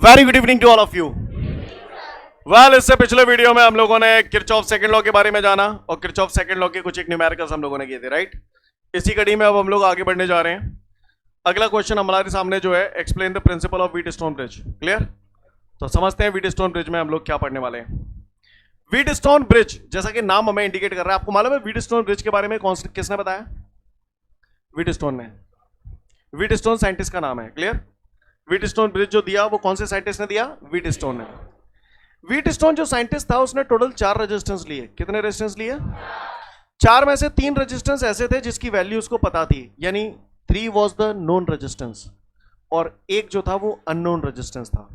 Very good evening to all of you. Well, इससे पिछले video में हम लोगों ने किरचॉफ सेकंड लॉ के बारे में जाना और किरचॉफ सेकंड लॉ के कुछ एक न्यूमेरिकल्स हम लोगों ने किए थे, राइट। इसी कड़ी में अब हम लोग आगे बढ़ने जा रहे हैं। अगला क्वेश्चन हमारे सामने जो है, explain the principle of Wheatstone bridge. Clear? तो समझते हैं व्हीटस्टोन ब्रिज में हम लोग क्या पढ़ने वाले हैं। व्हीटस्टोन ब्रिज, जैसा कि नाम हमें इंडिकेट कर रहा है, आपको मालूम है व्हीटस्टोन ब्रिज के बारे में किसने बताया? व्हीटस्टोन ने। व्हीटस्टोन साइंटिस्ट का नाम है। क्लियर? व्हीटस्टोन ब्रिज जो दिया वो कौन से साइंटिस्ट ने दिया? व्हीटस्टोन ने। व्हीटस्टोन जो साइंटिस्ट था उसने टोटल 4 रेजिस्टेंस लिए। कितने रेजिस्टेंस लिए? 4 में से 3 रेजिस्टेंस ऐसे थे जिसकी वैल्यू उसको पता थी, यानी 3 वॉज द नोन रेजिस्टेंस और एक जो था वो अननोन रेजिस्टेंस था।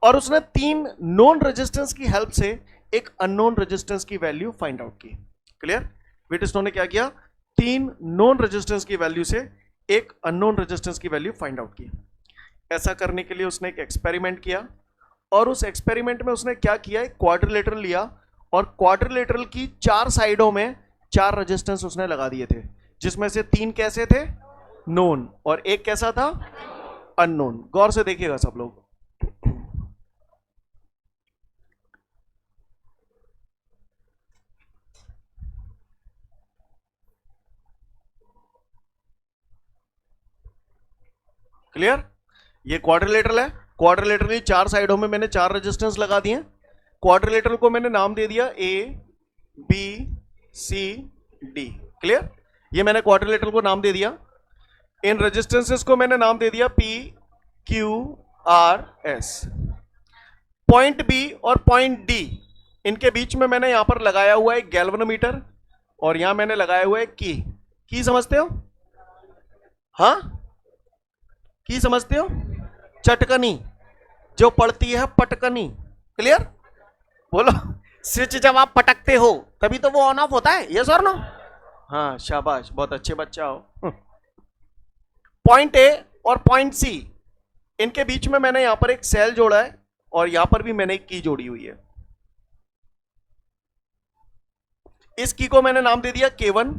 और उसने 3 नोन रेजिस्टेंस की हेल्प से एक अननोन रेजिस्टेंस की वैल्यू फाइंड आउट की। क्लियर? व्हीटस्टोन ने क्या किया? 3 नोन रेजिस्टेंस की वैल्यू से एक अननोन रेजिस्टेंस की वैल्यू फाइंड आउट की। ऐसा करने के लिए उसने एक एक्सपेरिमेंट किया और उस एक्सपेरिमेंट में उसने क्या किया, एक क्वाड्रिलेटरल लिया और क्वाड्रिलेटरल की 4 साइडों में 4 रेजिस्टेंस उसने लगा दिए थे, जिसमें से 3 कैसे थे? नोन, और एक कैसा था? अननोन। गौर से देखिएगा सब लोग। क्लियर? ये क्वाड्रिलेटरल है। क्वाड्रिलेटरल की 4 साइडों में मैंने 4 रेजिस्टेंस लगा दिए। क्वाड्रिलेटरल को मैंने नाम दे दिया A B C D. Clear? ये मैंने क्वाड्रिलेटरल को नाम दे दिया। इन रेजिस्टेंसेस को मैंने नाम दे दिया P Q R S. Point B और पॉइंट डी, इनके बीच में मैंने यहां पर लगाया हुआ है गैल्वेनोमीटर और यहां मैंने लगाया हुआ है की समझते हो? हाँ, की समझते हो? चटकनी जो पड़ती है, पटकनी। क्लियर? बोलो। स्विच जब आप पटकते हो तभी तो वो ऑन ऑफ होता है, यस और नो? हाँ, शाबाश, बहुत अच्छे बच्चा हो। पॉइंट ए और पॉइंट सी, इनके बीच में मैंने यहां पर एक सेल जोड़ा है और यहां पर भी मैंने एक की जोड़ी हुई है। इस की को मैंने नाम दे दिया K1,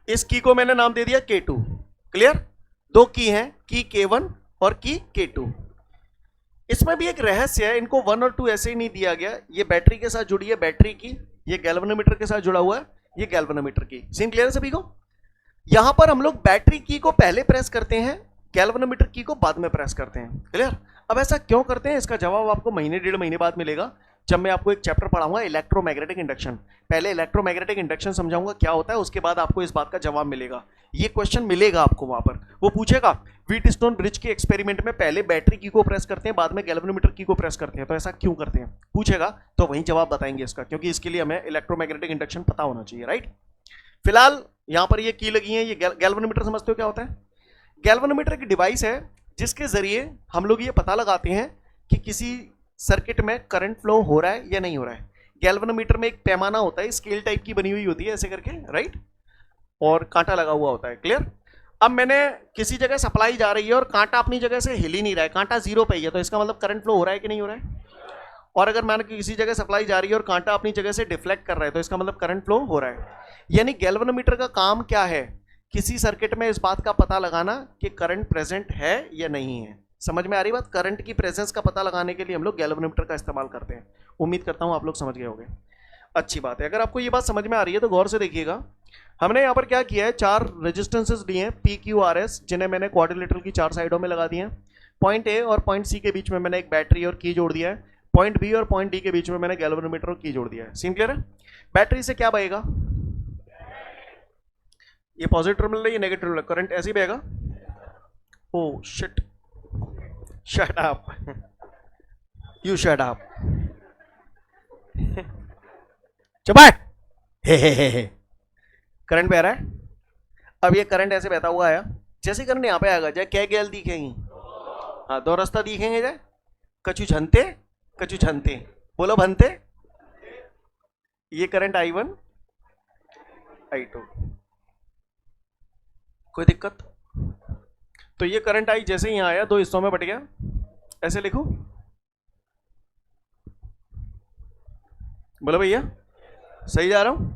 इस की को मैंने नाम दे दिया K2। क्लियर? 2 की हैं, की K1 और की K2। इसमें भी एक रहस्य है, इनको 1 और 2 ऐसे ही नहीं दिया गया। ये बैटरी के साथ जुड़ी है, बैटरी की, ये गैल्वेनोमीटर के साथ जुड़ा हुआ है, ये गैल्वेनोमीटर की। सीन क्लियर है सभी को? यहां पर हम लोग बैटरी की को पहले प्रेस करते हैं, गैल्वेनोमीटर की को बाद में प्रेस करते हैं। क्लियर? अब ऐसा क्यों करते हैं, इसका जवाब आपको महीने 1.5 महीने बाद मिलेगा, जब मैं आपको एक चैप्टर पढ़ाऊंगा इलेक्ट्रोमैग्नेटिक इंडक्शन। पहले इलेक्ट्रोमैग्नेटिक इंडक्शन समझाऊंगा क्या होता है, उसके बाद आपको इस बात का जवाब मिलेगा। ये क्वेश्चन मिलेगा आपको वहां पर, वो पूछेगा व्हीटस्टोन ब्रिज के एक्सपेरिमेंट में पहले बैटरी की को प्रेस करते हैं, बाद में गैल्वेनोमीटर की को प्रेस करते हैं, तो ऐसा क्यों करते हैं पूछेगा, तो वही जवाब बताएंगे इसका, क्योंकि इसके लिए हमें इलेक्ट्रोमैग्नेटिक इंडक्शन पता होना चाहिए, राइट। फिलहाल यहां पर ये की लगी है, ये गैल्वेनोमीटर समझते हो क्या होता है? गैल्वेनोमीटर एक डिवाइस है जिसके जरिए हम लोग ये पता लगाते हैं कि किसी सर्किट में करंट फ्लो हो रहा है या नहीं हो रहा है। गैल्वेनोमीटर में एक पैमाना होता है, स्केल टाइप की बनी हुई होती है ऐसे करके, राइट, और कांटा लगा हुआ होता है। क्लियर? अब मैंने किसी जगह सप्लाई जा रही है और कांटा अपनी जगह से हिल ही नहीं रहा है, कांटा 0 पे ही है, तो इसका मतलब करंट फ्लो हो रहा है कि नहीं हो रहा है? और अगर मैंने किसी जगह सप्लाई जा रही है और कांटा अपनी जगह से डिफ्लेक्ट कर रहा है, तो इसका मतलब करंट फ्लो हो रहा है। यानी गैल्वेनोमीटर का काम क्या है? किसी सर्किट में इस बात का पता लगाना कि करंट प्रेजेंट है या नहीं है। समझ में आ रही बात? करंट की प्रेजेंस का पता लगाने के लिए हम लोग गैल्वेनोमीटर का इस्तेमाल करते हैं। उम्मीद करता हूं आप लोग समझ गए होंगे। अच्छी बात है। अगर आपको ये बात समझ में आ रही है तो गौर से देखिएगा। हमने यहाँ पर क्या किया है, 4 रेजिस्टेंसेस लिए हैं पी क्यू आर एस, जिन्हें मैंने क्वाड्रिलेटरल की 4 साइडों में लगा दिए हैं। पॉइंट ए और पॉइंट सी के बीच में मैंने एक बैटरी और की जोड़ दिया है। पॉइंट बी और पॉइंट डी के बीच में मैंने गैल्वेनोमीटर और की जोड़ दिया है। सीन क्लियर है? बैटरी से क्या बहेगा? ये पॉजिटिव टर्मिनल है, ये नेगेटिव टर्मिनल, करंट ऐसे ही बहेगा। Oh shit, shut up, you shut up, चुप हे। करंट बह रहा है। अब ये करंट ऐसे बहता हुआ आया, जैसे करंट यहाँ पे आएगा, जाए क्या गैल दिखेंगी? हाँ, 2 रास्ता दिखेंगे, जाए कछु झनते कछु झनते, बोलो भनते। ये करंट I1 I2, कोई दिक्कत? तो ये करंट आई जैसे यहां आया 2 हिस्सों में बट गया, ऐसे लिखो, बोलो भैया सही जा रहा हूं?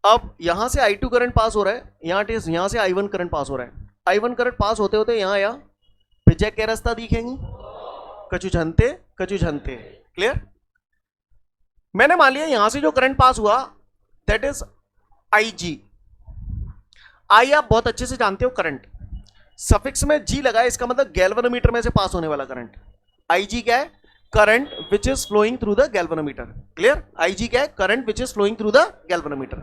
अब यहां से I2 करंट पास हो रहा है, यहां से I1 करंट पास हो रहा है। I1 करंट पास होते होते यहां आया, फिर क्या रास्ता दिखेंगी? कछु झनते कछु झनते। क्लियर? मैंने मान लिया यहां से जो करंट पास हुआ दैट इज आई जी। आई आप बहुत अच्छे से जानते हो, करंट सफिक्स में जी लगा है, इसका मतलब गैल्वेनोमीटर में से पास होने वाला करंट। आई जी क्या है? Current which is flowing through the galvanometer. Clear? I G क्या है? Current which is flowing through the galvanometer.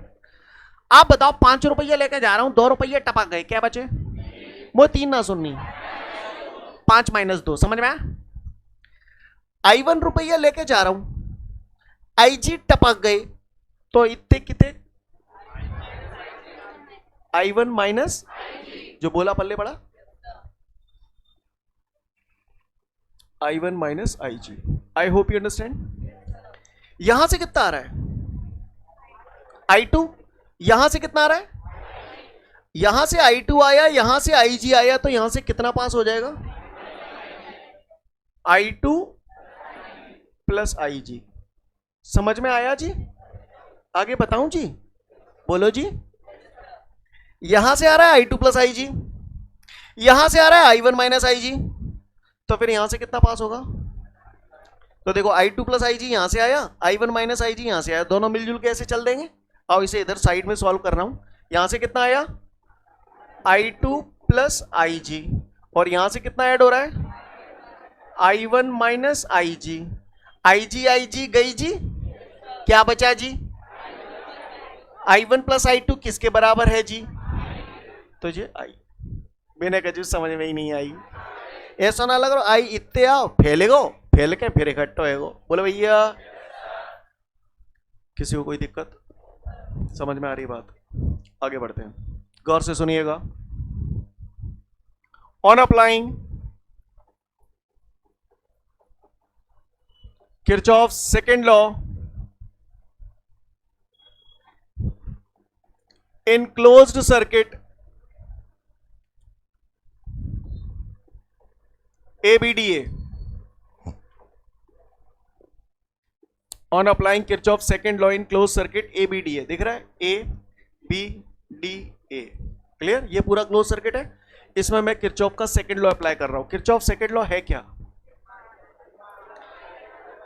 आप बताओ 5 रुपये लेके जा रहा हूं, 2 रुपये टपक गए, क्या बचे? वो 3 ना सुननी, 5 माइनस 2, समझ में आया? आई 1 रुपया लेके जा रहा हूं, आई जी टपक गए, तो इतने कितने? आई 1 माइनस जो बोला पल्ले पड़ा, I 1 minus I G. I hope you understand. यहां से कितना आ रहा है? आई 2। यहां से कितना आ रहा है? यहां से आई 2 आया, यहां से आई जी आया, तो यहां से कितना पास हो जाएगा? आई 2 प्लस आई जी। समझ में आया जी? आगे बताऊं जी? बोलो जी। यहां से आ रहा है आई 2 प्लस आई जी, यहां से आ रहा है आई 1 माइनस आई जी, तो फिर यहां से कितना पास होगा? तो देखो आई 2 प्लस आई जी यहां से आया, आई 1 माइनस आई जी यहां से आया, दोनों मिलजुल के ऐसे चल देंगे। और इसे इधर साइड में सॉल्व कर रहा हूं, यहां से कितना आया? आई 2 प्लस आई जी, और यहां से कितना ऐड हो रहा है? आई 1 माइनस आई जी। आई जी गई जी, क्या बचा जी? आई 1 प्लस आई 2 किसके बराबर है जी? तो ये आई। मैंने कहा समझ में ही नहीं आई, ऐसा ना लग रहा आई इतने आओ फैलेगो, फैल के फिर इकट्ठा होएगो। बोले भैया किसी को कोई दिक्कत समझ में आ रही बात? आगे बढ़ते हैं, गौर से सुनिएगा। On applying Kirchhoff second law in closed circuit ABDA, on applying Kirchhoff second law in close circuit ABDA, दिख रहा है ABDA। क्लियर? ये पूरा क्लोज सर्किट है, इसमें मैं किरचॉफ का सेकेंड लॉ अप्लाई कर रहा हूं। किरचॉफ सेकेंड लॉ है क्या?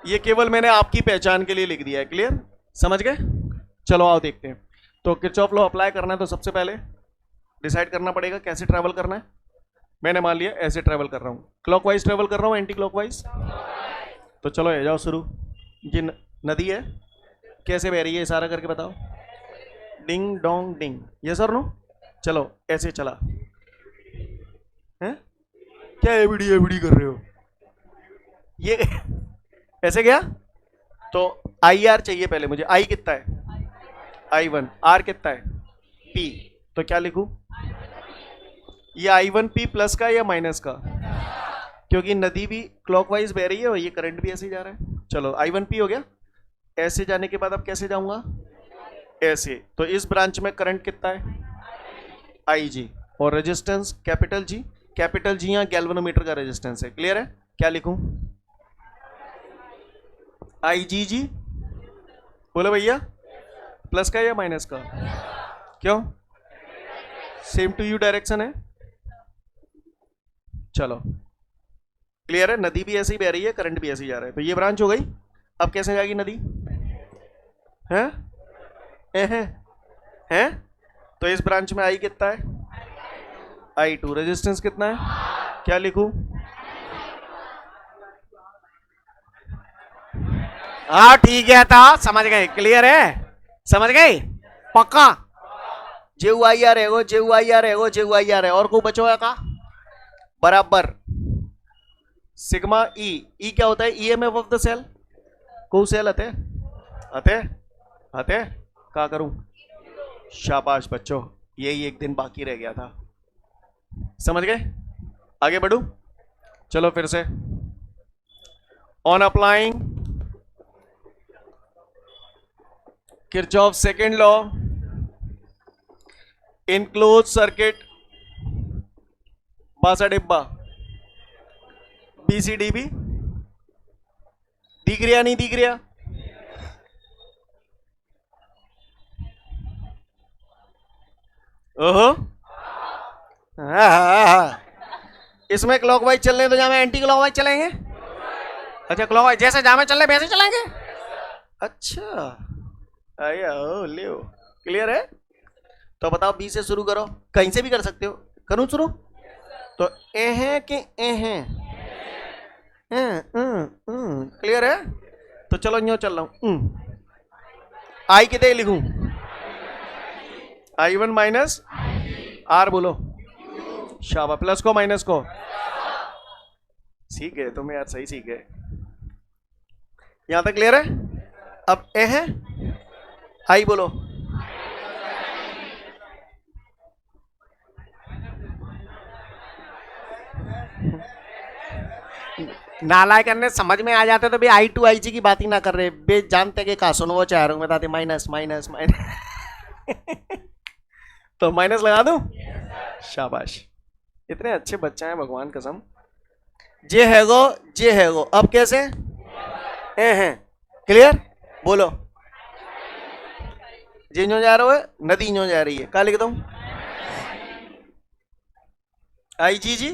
ये केवल मैंने आपकी पहचान के लिए लिख दिया है। क्लियर? समझ गए? चलो आओ देखते हैं। तो किरचॉफ लॉ अप्लाई करना है तो सबसे पहले डिसाइड करना पड़ेगा कैसे ट्रैवल करना है। मैंने मान लिया ऐसे ट्रैवल कर रहा हूं, क्लॉकवाइज ट्रैवल कर रहा हूं, एंटी क्लॉकवाइज। तो चलो आ जाओ शुरू। ये नदी है, कैसे बह रही है इशारा करके बताओ? डिंग डोंग डिंग, ये सर नो। चलो ऐसे चला है, क्या एबीडी एबीडी कर रहे हो? ये ऐसे गया तो आई आर चाहिए पहले मुझे। आई कितना है? आई 1। आर कितना है? पी। तो क्या लिखूं? ये आई 1 पी प्लस का या माइनस का? क्योंकि नदी भी क्लॉकवाइज बह रही है और ये करंट भी ऐसे ही जा रहा है। चलो आई 1 पी हो गया। ऐसे जाने के बाद अब कैसे जाऊंगा? ऐसे। तो इस ब्रांच में करंट कितना है? आई जी, और resistance capital G. Capital G यहाँ गैल्वेनोमीटर का रेजिस्टेंस है। क्लियर है? क्या लिखूं? आई जी। बोलो भैया, प्लस का या माइनस का? क्यों? सेम टू यू डायरेक्शन है। चलो क्लियर है? नदी भी ऐसे ही बह रही है, करंट भी ऐसे ही जा रहा है। तो ये ब्रांच हो गई। अब कैसे जाएगी नदी? हैं? तो इस ब्रांच में आई कितना है? आई 2। रेजिस्टेंस कितना है? क्या लिखूं? हाँ ठीक है, था समझ गए? क्लियर है? समझ गए? पक्का? जेऊ आई आ रहेगो, जेऊ आई आ रहेगो, जेऊ आई आ रहे। और को बचो का बराबर सिग्मा ई। ई क्या होता है? EMF of the cell. को सेल आते आते आते क्या करूं? शाबाश बच्चों, यही एक दिन बाकी रह गया था। समझ गए? आगे बढ़ू? चलो फिर से। On applying Kirchhoff second law in close circuit, बासा डिब्बा BCDB, दिख रहा नहीं दिख रहा? ओहो, इसमें क्लॉकवाइज चल रहे हैं तो जहां में एंटी क्लॉकवाइज चलेंगे। अच्छा क्लॉक जैसे जहां में चल रहे वैसे चलेंगे। अच्छा आया ले क्लियर है। तो बताओ बी से शुरू करो, कहीं से भी कर सकते हो। करूं शुरू? तो ए है कि ए है? क्लियर है। तो चलो यूं चल रहा हूं। आई कितने लिखूं? I1 माइनस आर बोलो। शाबा प्लस को माइनस को सीख गए तुम यार, सही सीख गए। यहां तक क्लियर है। अब ए है, आई बोलो। नालायक करने समझ में आ जाते तो भी आई टू आई जी की बात ही ना कर रहे, बे जानते कि कहा सुनो वो चाह रहा हूं बताते माइनस माइनस माइनस। तो माइनस लगा दूं? शाबाश, इतने अच्छे बच्चे हैं भगवान कसम। जे है गो अब कैसे ए हैं? क्लियर बोलो। जे नो जा रहा है, नदी नो जा रही है, क्या लिख दो? आई जी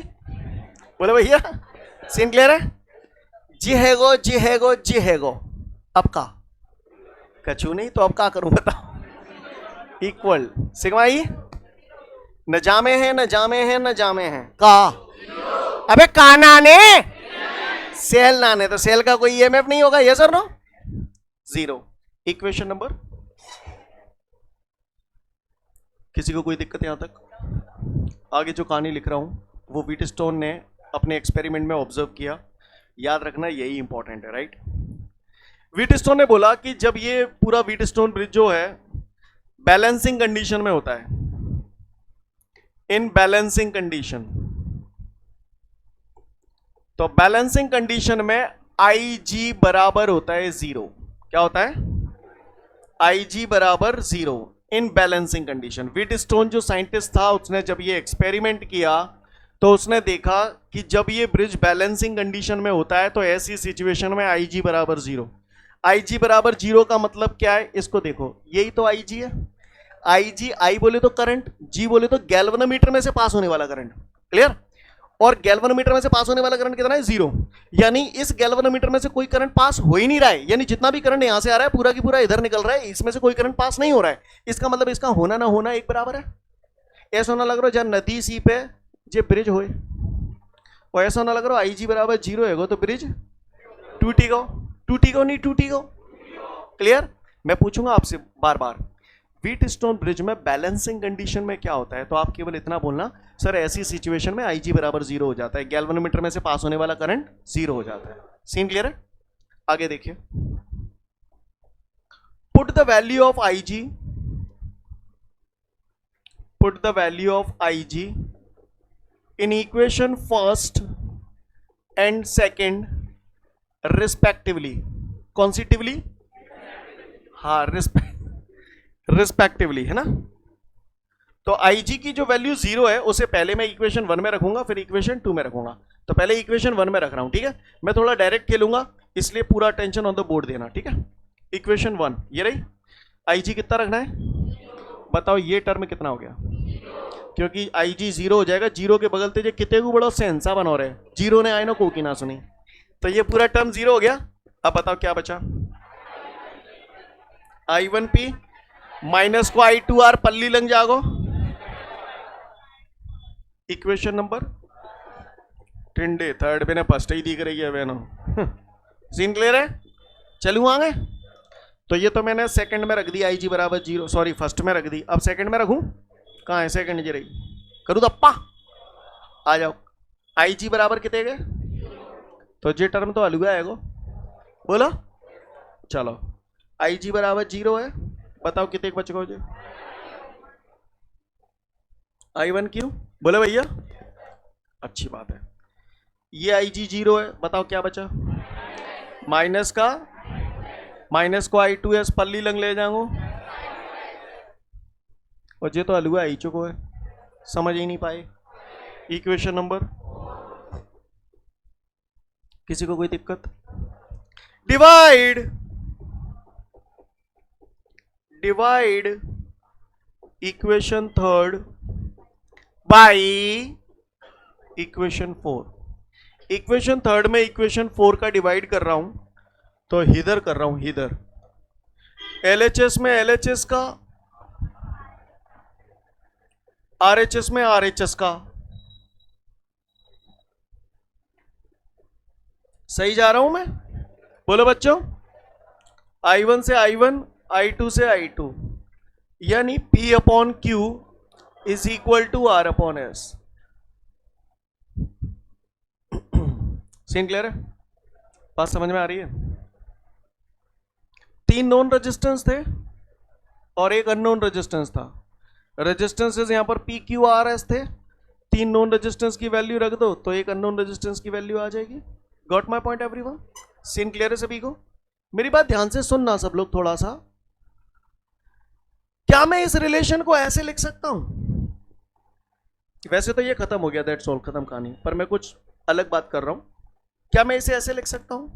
बोलो भैया, सीन क्लियर है। जी है गो अब का कछू नहीं तो अब का करूं बताओ। इक्वल सिग्मा ई न जामे है न जामे है न जामे है का। अबे काना ने सेल नाने, तो सेल का कोई ईएमएफ नहीं होगा, यस और नो? जीरो। इक्वेशन नंबर, किसी को कोई दिक्कत यहां तक? आगे जो कहानी लिख रहा हूं वो व्हीटस्टोन ने अपने एक्सपेरिमेंट में ऑब्जर्व किया, याद रखना यही इंपॉर्टेंट है, राइट। व्हीटस्टोन ने बोला कि जब ये पूरा व्हीटस्टोन ब्रिज जो है बैलेंसिंग कंडीशन में होता है, इन बैलेंसिंग कंडीशन, तो बैलेंसिंग कंडीशन में आई जी बराबर होता है जीरो। क्या होता है? आई जी बराबर zero in balancing condition. Wheatstone जो साइंटिस्ट था उसने जब ये एक्सपेरिमेंट किया तो उसने देखा कि जब ये ब्रिज बैलेंसिंग कंडीशन में होता है तो ऐसी सिचुएशन में आई जी बराबर जीरो। आई जी बराबर जीरो का मतलब क्या है, इसको देखो, यही तो आई जी है। आई जी, आई बोले तो करंट, जी बोले तो गैल्वेनोमीटर में से पास होने वाला करंट, क्लियर। और गैल्वेनोमीटर में से पास होने वाला करंट कितना है? जीरो। यानी इस गैल्वेनोमीटर में से कोई करंट पास हो ही नहीं रहा है, यानी जितना भी करंट यहां से आ रहा है पूरा की पूरा इधर निकल रहा है, इसमें से कोई करंट पास नहीं हो रहा है। इसका मतलब इसका होना ना होना एक बराबर है। ऐसा होना लग रहा है जब नदी सी पे जे ब्रिज होए, और ऐसा होना लग रहा है आई जी बराबर जीरो है तो ब्रिज टूटेगा नहीं टूटेगा। क्लियर। मैं पूछूंगा आपसे बार बार, व्हीटस्टोन ब्रिज में बैलेंसिंग कंडीशन में क्या होता है, तो आप केवल इतना बोलना सर ऐसी सिचुएशन में आई जी बराबर जीरो हो जाता है, गैल्वेनोमीटर में से पास होने वाला करंट जीरो हो जाता है। सीन क्लियर है। आगे देखिए, put the value of I G, put the value of I G in equation first and second respectively. Consecutively, हाँ रिस्पेक्टिवली है ना। तो आई जी की जो वैल्यू जीरो है उसे पहले मैं इक्वेशन 1 में रखूंगा, फिर इक्वेशन 2 में रखूंगा। तो पहले इक्वेशन 1 में रख रहा हूं, ठीक है। मैं थोड़ा डायरेक्ट खेलूंगा इसलिए पूरा अटेंशन ऑन द बोर्ड देना, ठीक है। इक्वेशन 1 ये रही। आई जी कितना रखना है बताओ, ये टर्म कितना हो गया? क्योंकि आई जी जीरो हो जाएगा, जीरो के बगल से कितने को बड़ा सेंसा बना रहे, जीरो ने आए ना को की ना सुनी, तो ये पूरा टर्म जीरो हो गया। अब बताओ क्या बचा? I1P माइनस को I2R पल्ली लंग जागो। इक्वेशन नंबर टिंडे थर्ड पे ने फर्स्ट ही दिख रही है वेनो। सीन क्लियर है। चलू आगे। तो ये तो मैंने सेकंड में रख दी आई जी बराबर जीरो, सॉरी फर्स्ट में रख दी, अब सेकंड में रखूं? कहां है सेकंड जी रही, करूं दप्पा आ जाओ। आई जी बराबर कितने गए? तो जे टर्म तो अलग आएगा, बोलो। चलो आई जी बराबर जीरो है, बताओ कितने बच गए? I1 क्यों बोले भैया? अच्छी बात है। ये आई जी जीरो है, बताओ क्या बचा? माइनस को I2S पल्ली लंग ले जाऊंगा, और ये तो अलुआ आई चुको है, समझ ही नहीं पाए। इक्वेशन नंबर, किसी को कोई दिक्कत? Divide equation third by equation 4। Equation third में इक्वेशन 4 का डिवाइड कर रहा हूं, तो इधर कर रहा हूं, इधर LHS में LHS का, RHS में RHS का। सही जा रहा हूं मैं? बोलो बच्चों, I1 से I1, I2 से I2, यानी P upon Q is equal to R upon S। Scene clear है? बात समझ में आ रही है? 3 नोन रेजिस्टेंस थे और एक अननोन रेजिस्टेंस था। रेजिस्टेंसेस यहां पर P Q R S थे। 3 नोन रेजिस्टेंस की वैल्यू रख दो तो एक अननोन रेजिस्टेंस की वैल्यू आ जाएगी। Got my point everyone? Scene clear है सभी को? मेरी बात ध्यान से सुनना सब लोग थोड़ा सा। क्या मैं इस रिलेशन को ऐसे लिख सकता हूं? वैसे तो ये खत्म हो गया, दैट्स ऑल, खत्म कहानी, पर मैं कुछ अलग बात कर रहा हूं। क्या मैं इसे ऐसे लिख सकता हूं?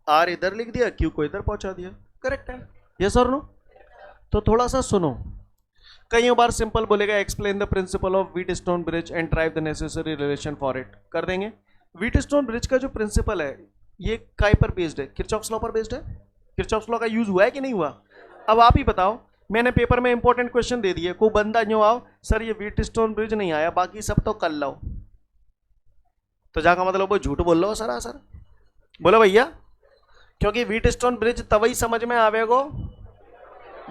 R इधर लिख दिया, Q को इधर पहुंचा दिया, करेक्ट है? यस और नो? तो थोड़ा सा सुनो। कई बार सिंपल बोलेगा explain the principle of Wheatstone bridge and drive the necessary relation for it, कर देंगे। व्हीटस्टोन ब्रिज का जो प्रिंसिपल है ये काय पर बेस्ड है? किरचॉफ्स लॉ पर बेस्ड है। किरचॉफ्स लॉ का यूज हुआ है कि नहीं हुआ? अब आप ही बताओ। मैंने पेपर में इंपॉर्टेंट क्वेश्चन दे दिए, कोई बंदा यूं आओ सर ये व्हीटस्टोन ब्रिज नहीं आया, बाकी सब तो कर लो, तो जाकर मतलब वो झूठ बोल लो सर। बोलो भैया, क्योंकि व्हीटस्टोन ब्रिज तभी समझ में आवेगो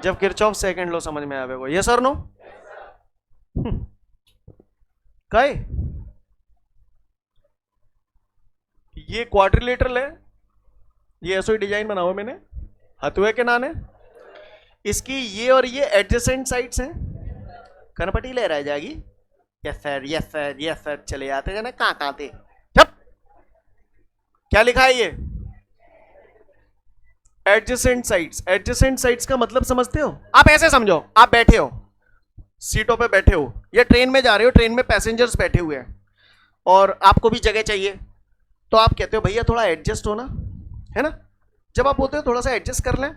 जब किरचॉफ सेकंड लॉ समझ में आवेगो। यस और नो? काय ये क्वाड्रिलेटरल है, ये ऐसा ही डिजाइन बना हुआ मैंने हथुए के नाने। इसकी ये और ये एडजेसेंट साइड्स हैं। कनपटी ले रह जाएगी। Yes sir, yes sir, yes sir, चले जाते हैं ना कहां थे। चुप। क्या लिखा है ये? Adjacent sides. एडजेसेंट साइड्स का मतलब समझते हो? आप ऐसे समझो, आप बैठे हो, सीटों पे बैठे हो, या ट्रेन में जा रहे हो, ट्रेन में पैसेंजर्स बैठे हुए हैं और आपको भी जगह चाहिए, तो आप कहते हो भैया थोड़ा एडजस्ट होना, है ना? जब आप बोलते हो थोड़ा सा एडजस्ट कर लें,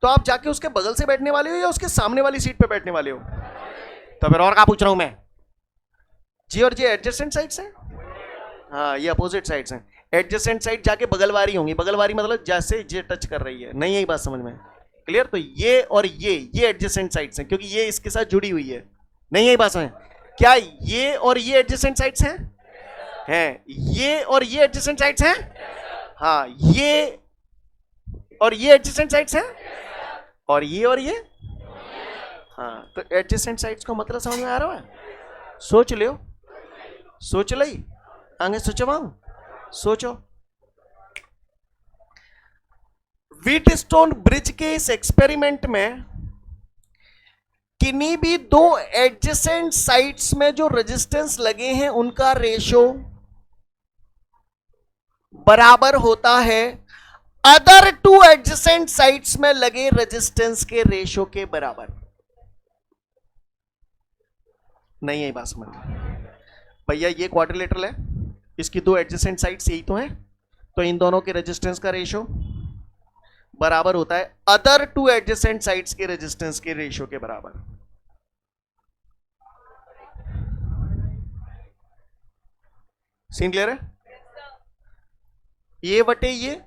तो आप जाके उसके बगल से बैठने वाले हो या उसके सामने वाली सीट पे बैठने वाले हो? तो फिर और क्या पूछ रहा हूं मैं? जी और जी एडजेसेंट साइड्स हैं। हाँ, ये अपोजिट साइड्स हैं। एडजेसेंट साइड जाके बगलवारी होंगी। बगलवारी मतलब जैसे ये टच कर रही है, नहीं यही बात समझ में? क्लियर? तो ये और ये एडजेसेंट साइड्स हैं, क्योंकि ये इसके साथ जुड़ी हुई है। नहीं यही बात समझ? क्या ये और ये एडजेसेंट साइड्स हैं? हैं। ये और ये एडजेसेंट साइड्स हैं? हाँ, ये और ये एडजेसेंट साइड्स हैं, और ये हाँ, तो एडजेसेंट साइड्स का मतलब समझ में आ रहा है? सोच लियो, सोच ली आगे सोचवाऊं, सोचो। व्हीटस्टोन ब्रिज के इस एक्सपेरिमेंट में किन्हीं भी 2 एडजेसेंट साइड्स में जो रेजिस्टेंस लगे हैं उनका रेशो बराबर होता है अदर 2 एडजेसेंट साइड्स में लगे रेजिस्टेंस के रेशो के बराबर। नहीं है बात समझ में? भैया ये क्वाड्रिलेटरल है, इसकी 2 एडजेसेंट साइड्स यही तो हैं, तो इन दोनों के रेजिस्टेंस का रेशो बराबर होता है अदर 2 एडजेसेंट साइड्स के रेजिस्टेंस के रेशो के बराबर। सीन क्लियर है? ये वटे ये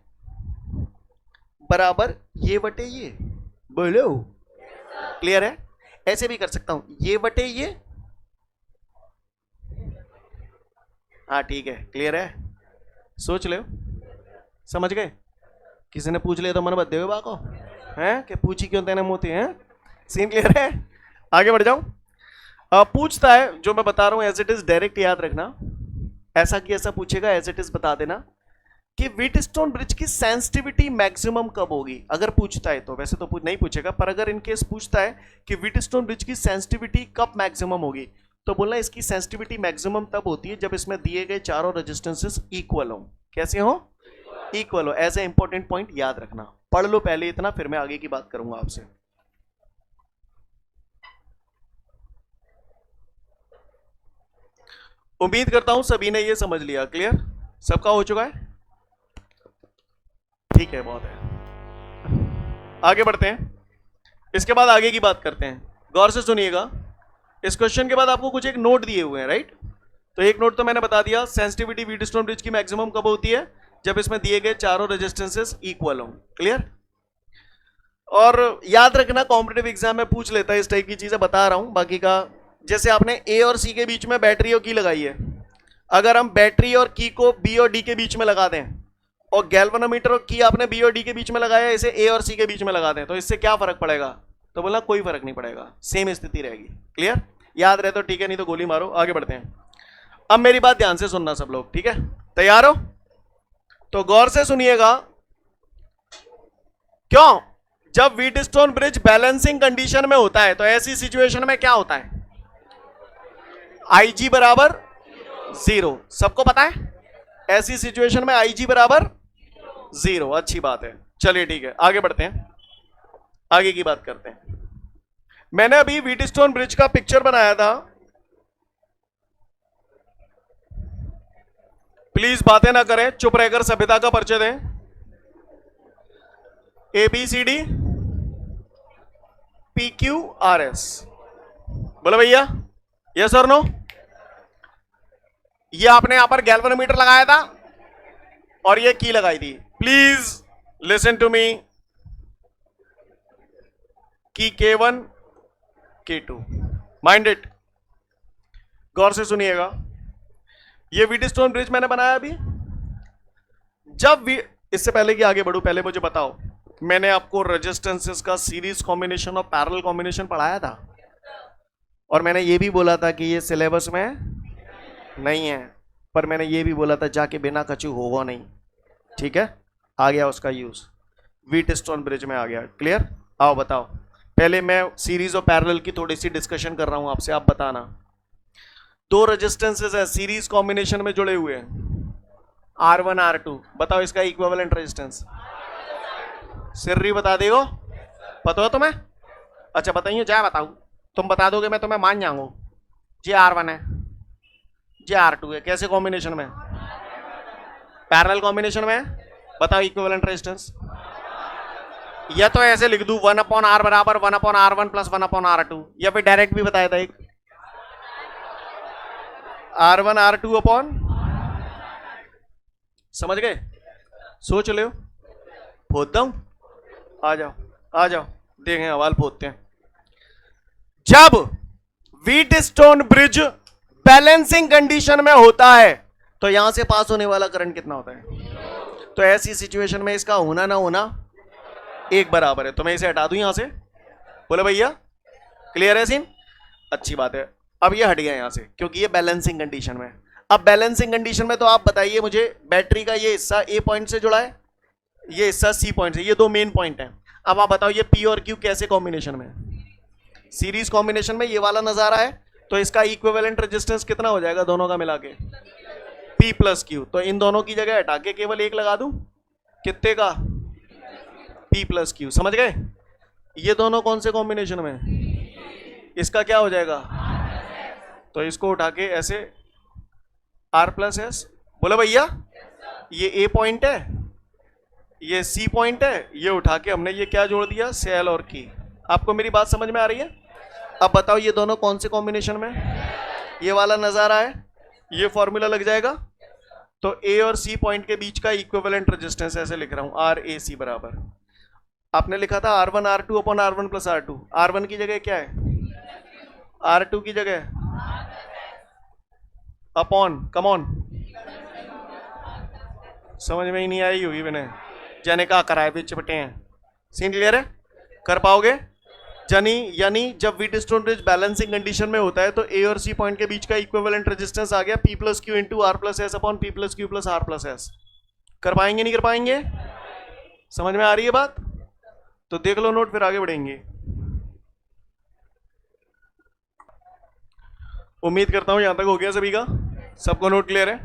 बराबर ये वटे ये। बोलो, क्लियर है? ऐसे भी कर सकता हूं, ये वटे ये। हाँ ठीक है, क्लियर है? सोच लो, समझ गए? किसी ने पूछ लिया तो मन बद देवे बाको हैं कि पूछी क्यों तेने मोती हैं? सीन क्लियर है? आगे बढ़ जाऊं। पूछता है जो मैं बता रहा हूं एज इट इज, डायरेक्ट याद रखना, ऐसा कि ऐसा पूछेगा, एज इट इज बता देना कि व्हीटस्टोन ब्रिज की सेंसिटिविटी मैक्सिमम कब होगी, अगर पूछता है तो। वैसे तो नहीं पूछेगा, पर अगर इन केस पूछता है कि व्हीटस्टोन ब्रिज की सेंसिटिविटी कब मैक्सिमम होगी, तो बोलना इसकी सेंसिटिविटी मैक्सिमम तब होती है जब इसमें दिए गए चारों रेजिस्टेंसेस इक्वल हो। कैसे हो? इक्वल हो। एज ए इंपॉर्टेंट पॉइंट याद रखना, पढ़ लो पहले इतना, फिर मैं आगे की बात करूंगा आपसे। उम्मीद करता हूं सभी ने ये समझ लिया। क्लियर? सबका हो चुका है? ठीक है, बहुत है। आगे बढ़ते हैं, इसके बाद आगे की बात करते हैं। गौर से सुनिएगा, इस क्वेश्चन के बाद आपको कुछ एक नोट दिए हुए हैं, राइट? तो एक नोट तो मैंने बता दिया, सेंसिटिविटी व्हीटस्टोन ब्रिज की मैक्सिमम कब होती है? जब इसमें दिए गए चारों रेजिस्टेंसेस इक्वल हो। क्लियर? और याद रखना कॉम्पिटिटिव एग्जाम में पूछ लेता है इस टाइप की चीजें, बता रहा हूं। बाकी का जैसे आपने ए और सी के बीच में बैटरी और की लगाई है, अगर हम बैटरी और की को बी और डी के बीच में लगा दें, और गैल्वेनोमीटर और की आपने बी और डी के बीच में लगाया, इसे ए और सी के बीच में लगा दें, तो इससे क्या फर्क पड़ेगा? तो बोला कोई फर्क नहीं पड़ेगा, सेम स्थिति रहेगी। क्लियर? याद रहे तो ठीक है, नहीं तो गोली मारो। आगे बढ़ते हैं। अब मेरी बात ध्यान से सुनना सब लोग, ठीक है? तैयार हो? तो गौर से सुनिएगा। क्यों? जब व्हीटस्टोन ब्रिज बैलेंसिंग कंडीशन में होता है तो ऐसी सिचुएशन में क्या होता है? IG बराबर 0। सबको पता है? ऐसी सिचुएशन में IG बराबर 0। अच्छी बात है, चलिए ठीक है, आगे बढ़ते हैं, आगे की बात करते हैं। मैंने अभी व्हीटस्टोन ब्रिज का पिक्चर बनाया था, प्लीज बातें ना करें, चुप रहकर सभ्यता का परिचय दें। ABCD PQRS, बोलो भैया, यस और नो? ये आपने यहां पर गैल्वेनोमीटर लगाया था और ये की लगाई थी। Please listen to me. की K1 K2, माइंड इट, गौर से सुनिएगा। ये व्हीटस्टोन ब्रिज मैंने बनाया अभी। इससे पहले कि आगे बढ़ूं, पहले मुझे बताओ, मैंने आपको रेजिस्टेंसेस का सीरीज कॉम्बिनेशन और पैरेलल कॉम्बिनेशन पढ़ाया था, और मैंने ये भी बोला था कि ये सिलेबस में नहीं है, पर मैंने ये भी बोला था जाके बिना कचू होगा नहीं। ठीक है? आ गया उसका यूज, व्हीटस्टोन ब्रिज में आ गया। क्लियर? आओ बताओ, पहले मैं सीरीज और पैरेलल की थोड़ी सी डिस्कशन कर रहा हूं आपसे, आप बताना। दो रेजिस्टेंसेस है सीरीज कॉम्बिनेशन में जुड़े हुए हैं, R1 R2, बताओ इसका इक्विवेलेंट रेजिस्टेंस। सिर्री बता देगो? पता हो तुम्हें? अच्छा बताइए, क्या बताऊं? तुम बता दोगे मैं तुम्हें मान जाऊंगा। जी R1 है, जी R2 है। कैसे कॉम्बिनेशन में? पैरेलल कॉम्बिनेशन में। बताओ इक्विवेलेंट रेजिस्टेंस। या तो ऐसे लिख दूं 1/R बराबर 1/R1 प्लस 1/R2, या फिर डायरेक्ट भी बताया था एक R1 R2 अपॉन, समझ गए? सोच लो, पोत दूं? आ जाओ आ जाओ, देखें सवाल पोतते हैं। जब व्हीटस्टोन ब्रिज बैलेंसिंग कंडीशन में होता है तो यहां से पास होने वाला करंट कितना होता है? तो ऐसी सिचुएशन में इसका होना ना होना एक बराबर है। तो मैं इसे हटा दूं यहां से, बोले भैया क्लियर है सीन? अच्छी बात है। अब ये हट गया यहां से क्योंकि ये बैलेंसिंग कंडीशन में। अब बैलेंसिंग कंडीशन में तो आप बताइए मुझे, बैटरी का ये हिस्सा A पॉइंट से जुड़ा है, ये हिस्सा C पॉइंट से, ये दो मेन पॉइंट हैं। अब आप बताओ ये P और Q कैसे कॉम्बिनेशन में? सीरीज कॉम्बिनेशन में ये वाला नजारा है, तो इसका इक्विवेलेंट रेजिस्टेंस कितना हो जाएगा दोनों का मिला के? P plus Q। तो इन दोनों की जगह हटा के केवल एक लगा दूं, कितने का? P plus Q। समझ गए? ये दोनों कौन से कॉम्बिनेशन में? इसका क्या हो जाएगा? तो इसको उठा के ऐसे R प्लस S। बोलो भैया ये A पॉइंट है, ये C पॉइंट है, ये उठा के हमने ये क्या जोड़ दिया? सेल और की। आपको मेरी बात समझ में आ रही है? अब बताओ ये दोनों कौन से कॉम्बिनेशन में? ये वाला नजारा है, ये फॉर्मूला लग जाएगा। तो A और C पॉइंट के बीच का इक्विवेलेंट रेजिस्टेंस ऐसे लिख रहा हूं, RAC बराबर, आपने लिखा था R1 R2 upon R1 plus R2। R1 की जगह क्या है? R2 की जगह अपॉन, कम ऑन, समझ में ही नहीं आई हुई मैंने, जाने का कराए भी चिपटे हैं। सीन क्लियर है? कर पाओगे? यानी जब व्हीटस्टोन ब्रिज बैलेंसिंग कंडीशन में होता है तो A और C पॉइंट के बीच का इक्विवेलेंट रेजिस्टेंस आ गया P plus Q into R plus S upon P plus Q plus R plus S। कर पाएंगे नहीं कर पाएंगे? समझ में आ रही है बात? तो देख लो नोट, फिर आगे बढ़ेंगे। उम्मीद करता हूं यहां तक हो गया सभी का, सबको नोट क्लियर है।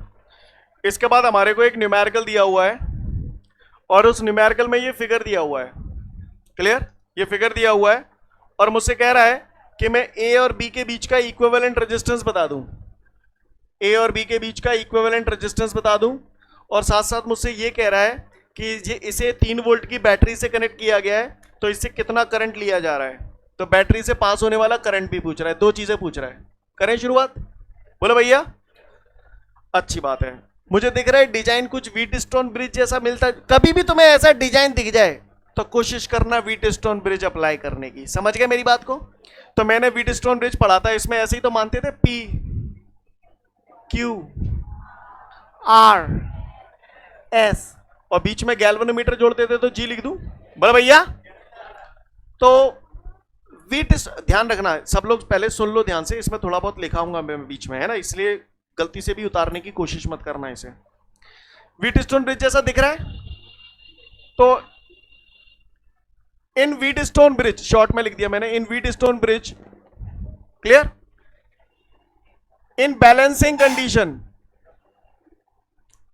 इसके बाद हमारे को एक न्यूमेरिकल दिया हुआ है और उस न्यूमेरिकल में ये फिगर दिया हुआ है। क्लियर? ये फिगर दिया हुआ है और मुझसे कह रहा है कि मैं A और B के बीच का इक्विवेलेंट रेजिस्टेंस बता दूं, A और B के बीच का इक्विवेलेंट रेजिस्टेंस बता दूं, और साथ साथ मुझसे ये कह रहा है कि इसे 3 वोल्ट की बैटरी से कनेक्ट किया गया है तो इससे कितना करंट लिया जा रहा है। तो बैटरी से पास होने वाला करंट भी पूछ रहा है, दो चीजें पूछ रहा है। करें शुरुआत, बोलो भैया। अच्छी बात है। मुझे दिख रहा है डिजाइन कुछ व्हीटस्टोन ब्रिज जैसा मिलता है। कभी भी तुम्हें ऐसा डिजाइन दिख जाए तो कोशिश करना व्हीटस्टोन ब्रिज अप्लाई करने की। समझ गए मेरी बात को? तो मैंने व्हीटस्टोन ब्रिज पढ़ा था, इसमें ऐसे ही तो मानते थे, P Q R S और बीच में गैल्वेनोमीटर जोड़ते थे तो G लिख दूं, बोलो भैया। तो ध्यान रखना, सब लोग पहले सुन लो ध्यान से, इसमें थोड़ा बहुत लिखाऊंगा मैं बीच में, है ना, इसलिए गलती से भी उतारने की कोशिश मत करना इसे। व्हीटस्टोन ब्रिज जैसा दिख रहा है, तो इन व्हीटस्टोन ब्रिज, शॉर्ट में लिख दिया मैंने, in Wheatstone bridge, clear, in balancing condition,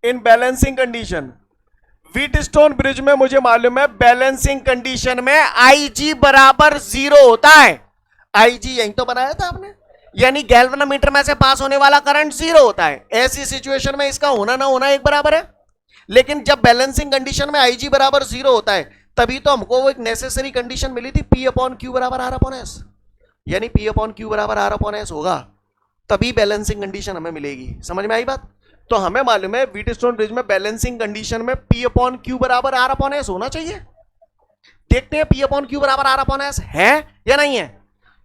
in balancing condition, Wheatstone bridge में मुझे मालूम है बैलेंसिंग कंडीशन में IG बराबर 0 होता है। IG यही तो बनाया था आपने, यानी गैल्वेनोमीटर में से पास होने वाला करंट 0 होता है। ऐसी सिचुएशन में इसका होना ना होना एक बराबर है, लेकिन जब बैलेंसिंग कंडीशन में IG बराबर 0 होता है तभी तो हमको वो एक नेसेसरी कंडीशन मिली थी, P/Q बराबर R/S, यानी P/Q बराबर R/S होगा तभी बैलेंसिंग कंडीशन हमें मिलेगी। समझ में आई बात? तो हमें मालूम है व्हीटस्टोन ब्रिज में बैलेंसिंग कंडीशन में P/Q बराबर R/S होना चाहिए। देखते हैं P/Q बराबर R/S है या नहीं है।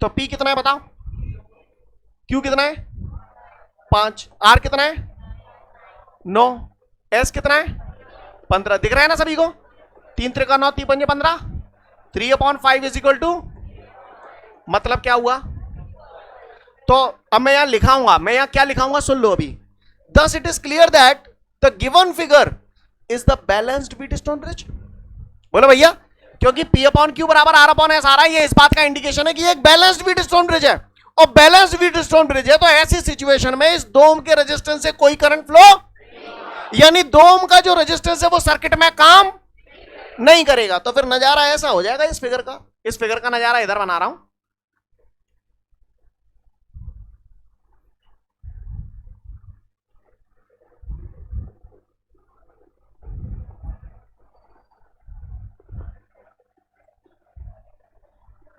तो P कितना है बताओ, Q कितना है 5, R कितना है 9, S कितना है 15। दिख रहा है ना सभी को? 3 त्रिका 9, 3 पंजे 15, 3/5 इज इक्वल टू, मतलब क्या हुआ? तो अब मैं यहां लिखाऊंगा, मैं यहां क्या लिखाऊंगा सुन लो अभी। Thus it is clear that the given figure is the balanced Wheatstone bridge। बोलो भैया, क्योंकि P/Q बराबर R/S आ रहा है, ये इस बात का इंडिकेशन है कि एक बैलेंस्ड Wheatstone ब्रिज है, और बैलेंस्ड Wheatstone ब्रिज है तो ऐसी सिचुएशन में इस दोम के रेजिस्टेंस से कोई करंट फ्लो, यानी दोम का जो रेजिस्टेंस है वो सर्किट में काम नहीं करेगा। तो फिर नजारा ऐसा हो जाएगा इस फिगर का, इस फिगर का नजारा इधर बना रहा हूं।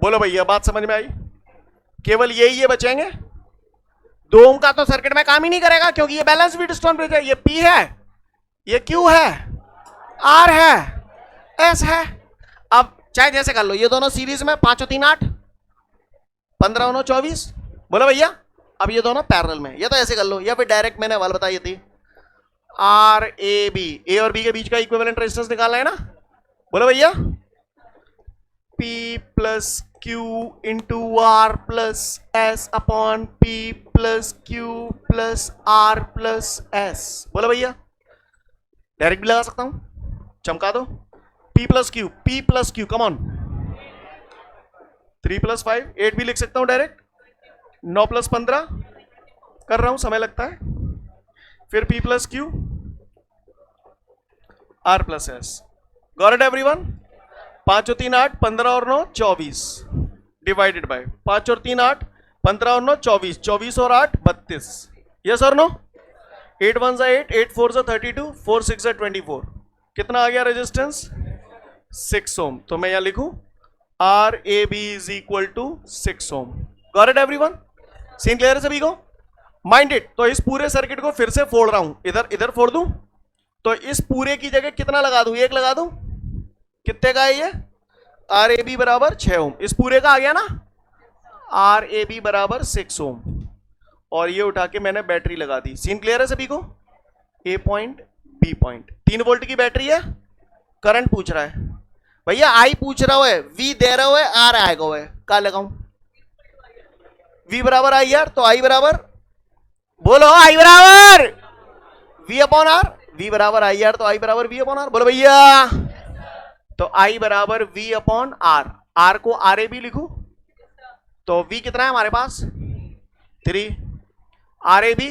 बोलो भैया, बात समझ में आई? केवल यही ये बचेंगे, 2 ओम का तो सर्किट में काम ही नहीं करेगा क्योंकि ये बैलेंस व्हीटस्टोन ब्रिज है। ये P है, ये Q है, R है, S है। अब चाहे जैसे कर लो, ये दोनों सीरीज में 5 और 3 8, 15 और 9 24। बोलो भैया, अब ये दोनों पैरेलल में, ये तो ऐसे कर लो, या फिर डायरेक्ट मैंने वाल बताई थी, RAB, A और B के बीच का इक्विवेलेंट रेजिस्टेंस निकालना है ना। बोलो भैया, P plus Q into R plus S upon P plus Q plus R plus S। बोलो भैया, डायरेक्ट भी लगा सकता हूं, चमका दो। P plus Q, come on, 3 plus 5 8 भी लिख सकता हूं डायरेक्ट, 9 प्लस 15 कर रहा हूं, समय लगता है। फिर P plus Q R plus S। Got it everyone? 5 और 3 8, 15 और 9 24, डिवाइडेड बाय 5 और 3 8, 15 और 9 24, 24 और 8 32। यस और नो? 8 1 8, 8 4 32, 4 6 24। कितना आ गया रेजिस्टेंस? 6 ओम। तो मैं यहां लिखूं RAB is equal to 6 ohm. Got it everyone? Scene clear है सभी को? माइंडेड? तो इस पूरे सर्किट को फिर से फोड़ रहा हूं, इधर इधर फोड़ दूं, तो इस पूरे की जगह कितना लगा दूं? 1 लगा दूं। कितने का है ये? RAB बराबर 6 ओम। इस पूरे का आ गया ना, RAB बराबर 6 ओम, और ये उठा के मैंने बैटरी लगा दी। सीन क्लियर है सभी को? A point B point, 3 volt की बैटरी है, करंट पूछ रहा है भैया, I पूछ रहा है, V दे रहा है, R आएगा है, क्या लगाऊं? V बराबर I R, तो I बराबर, बोलो I बराबर V अपॉन R, V बराबर I R, तो I बराबर V अपॉन R। बोलो भैया, तो I बराबर V अपॉन R, R को RAB लिखूं, तो V कितना है हमारे पास? 3, RAB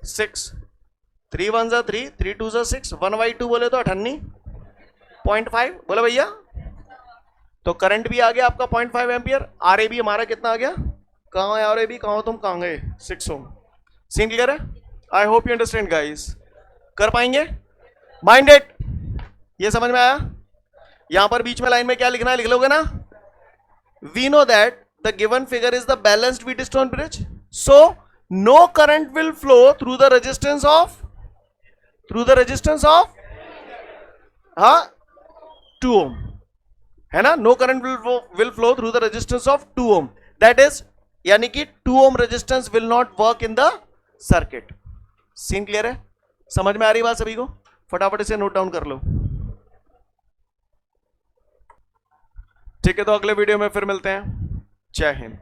6, 3 1 3, 3 2 6, 1/2 बोले तो 0.5। बोले भैया, तो करंट भी आ गया आपका 0.5 एम्पियर। RAB हमारा कितना आ गया? कहां है RAB? कहां हो तुम? कहां गए? 6 ओम। सीन क्लियर है? आई होप यू अंडरस्टैंड गाइस। कर पाएंगे? माइंडेड? ये समझ में आया? यहां पर बीच में लाइन में क्या लिखना है लिख लोगे ना? we know that the given figure is the balanced Wheatstone bridge. So no current will flow through the resistance of 2 ohm, है ना. No current will flow through the resistance of 2 ohm. That is, यानी कि 2 ohm resistance will not work in the circuit. Scene clear है? समझ में आ रही बात सभी को? फटाफट इसे नोट डाउन कर लो. ठीक है, तो अगले वीडियो में फिर मिलते हैं. जय हिंद.